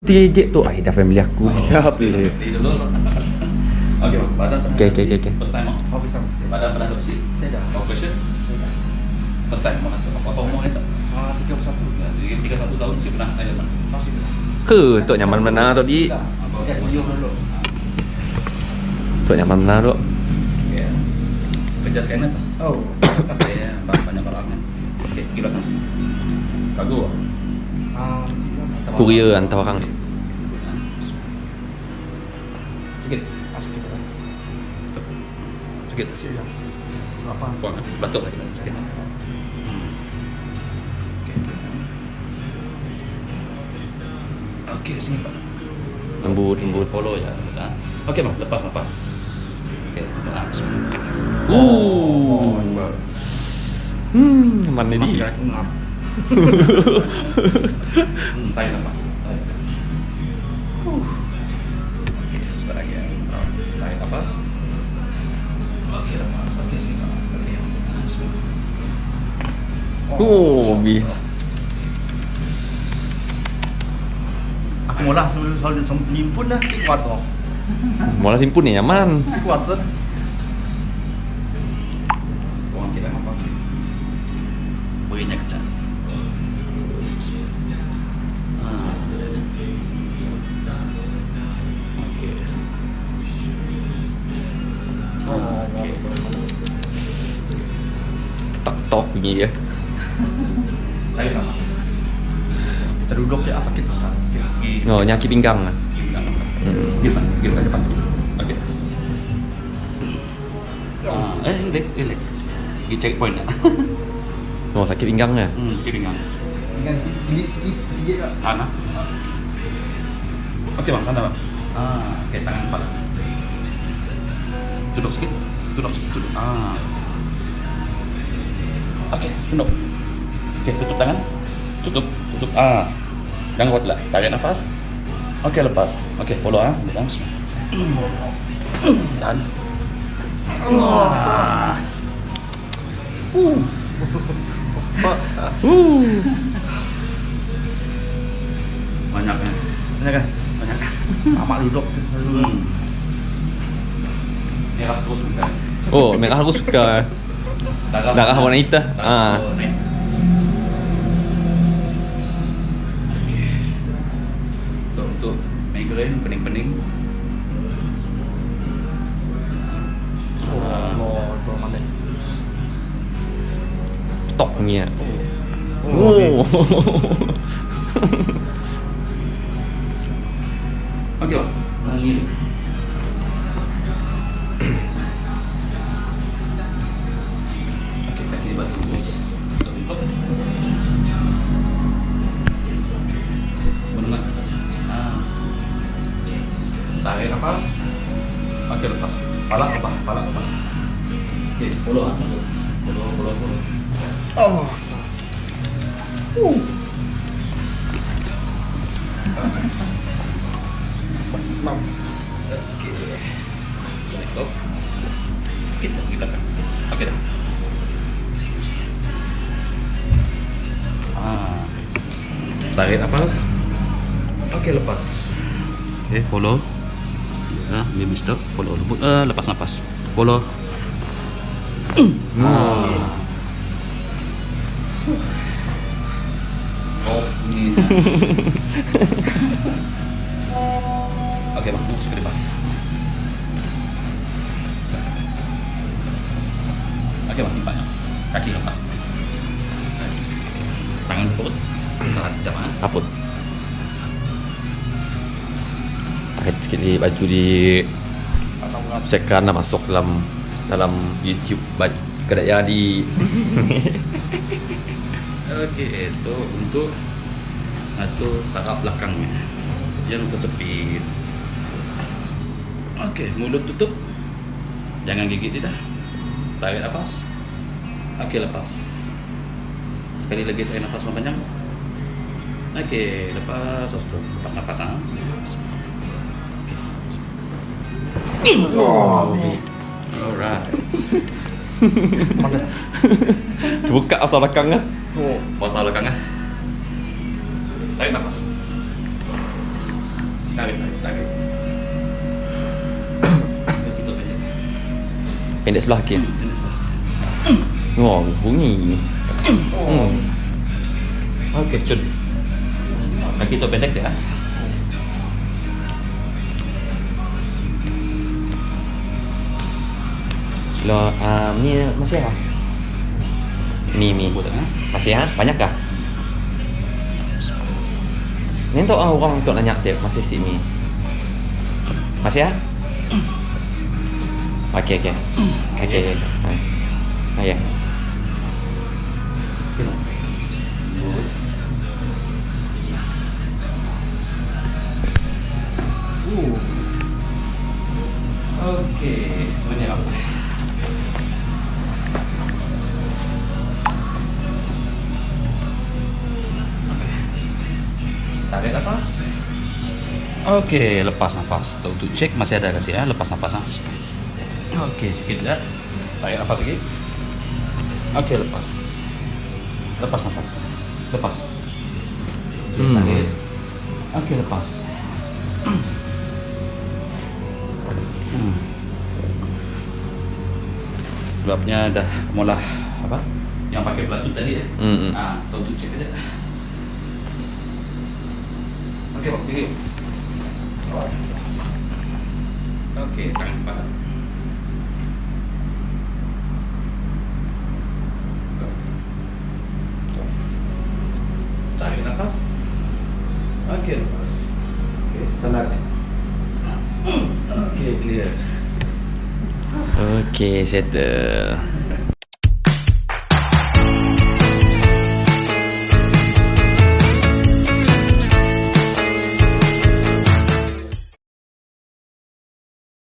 Gigit tu dah family aku. Siap dia. Dulu. Okey, badan pernah. Okey. First time. Office sama. Badan pernah bersih. Saya dah. Operation. Saya dah. First time makan tu. Apa umur itu? 31. Jadi 31 tahun sih pernah saya pernah. Masih dah. Ke tok nyaman mana tu di? Dah. Ya, saya dulu. Tok nyaman mana tu? Ya. Kerja scanner tu. Oh. Ya, banyak orang kan. Okey, gila kan sini. Kagum. Kurier hantar orang. Sikit. Asik kita. Sikit. Siap. Siapa? Kuang. Batuk lagi sikit. Okey, sini Pak. Lembut. Follow ya. Okey bang, lepas nafas. Okey, lepas. Mana di? Mati aku ngap. Tarik nafas. Okey, sebentar lagi. Tarik nafas. Okey, lepas. Okey, sini Pak. Okey. Oh, bi. Aku mula selalu nimpun dah si kuat tu. Mula simpun ni nyaman. Si kuat tu. Buang sikit apa? Berinya kecil. Tok bunyi dia. Tarik nafas. Kita duduk je sakit. Oh, nyakit pinggang. Gila depan. Okey. Relax. Di checkpoint tak? Oh, sakit pinggang ke? Di pinggang. Dengan gigit sikit tak? Sana. Okey bang, sana bang. Okey, tangan kepala. Duduk sikit. Duduk. Okey, duduk. Okey, tutup tangan. Tutup. Jangan kuat lah. Tarik nafas. Okey, lepas. Okey, follow Tahan. Tahan. Banyak kan? Banyak kan? Banyak. Amak duduk. Merah terus bukan. Oh, merah aku suka. Darah warna hitam. Untuk migrain pening-pening. Mana? Toknya. Oh. Okey bang. Ni. Okey, kaki batu. Benar. Tarik nafas. Okey, lepas. Pala apa? Okey, follow. Follow. Oh. Okey. Stop. Sikit lagi kita kan. Okey dah. Tarik nafas. Okey, lepas. Okey, follow. Baby stop. Follow lembut. Lepas nafas. Follow. Oh, ni. Okey, bang, tunggu sekali lepas. Okey, bang, timpaknya. Kaki lepas. Tangan perut. Tahan sekejap, Apa? Pakai sikit di baju di sekan nak masuk dalam YouTube kedai yang di. Okey, itu untuk atur saraf belakangnya. Jangan tersepit. Okey, mulut tutup. Jangan gigit dia dah. Tarik nafas. Okey, lepas. Sekali lagi tarik nafas panjang. Okey, lepas. Lepas nafas. Alright. Mana? Terbuka asal belakang Oh. Puasa belakang Tarik nafas. Tarik. Kita pendek. Pendek sebelah kiri. Pendek sebelah. Oh, bunyi. Okey, cun. Kaki tu pendek dia. Lo, ni masih apa? Mi. Masih ha? Banyak kah? Ni untuk orang untuk nanya dia masih si mi. Masih ha? Okey. Okey. Okey, banyak apa? Tarik nafas. Okey, lepas nafas. Untuk cek masih ada kasih ya, lepas nafas. Okey, sikit dah. Tarik nafas lagi. Okey, lepas. Lepas nafas. Lepas. Tarik. Okey, lepas. Sebabnya dah mula apa? Yang pakai pelatut tadi ya. Untuk cek aja. Okey, okey. Okey, tangan kepala. Tarik nafas. Okey, lepas. Okey, sangat. Okey, clear. Okey, settle.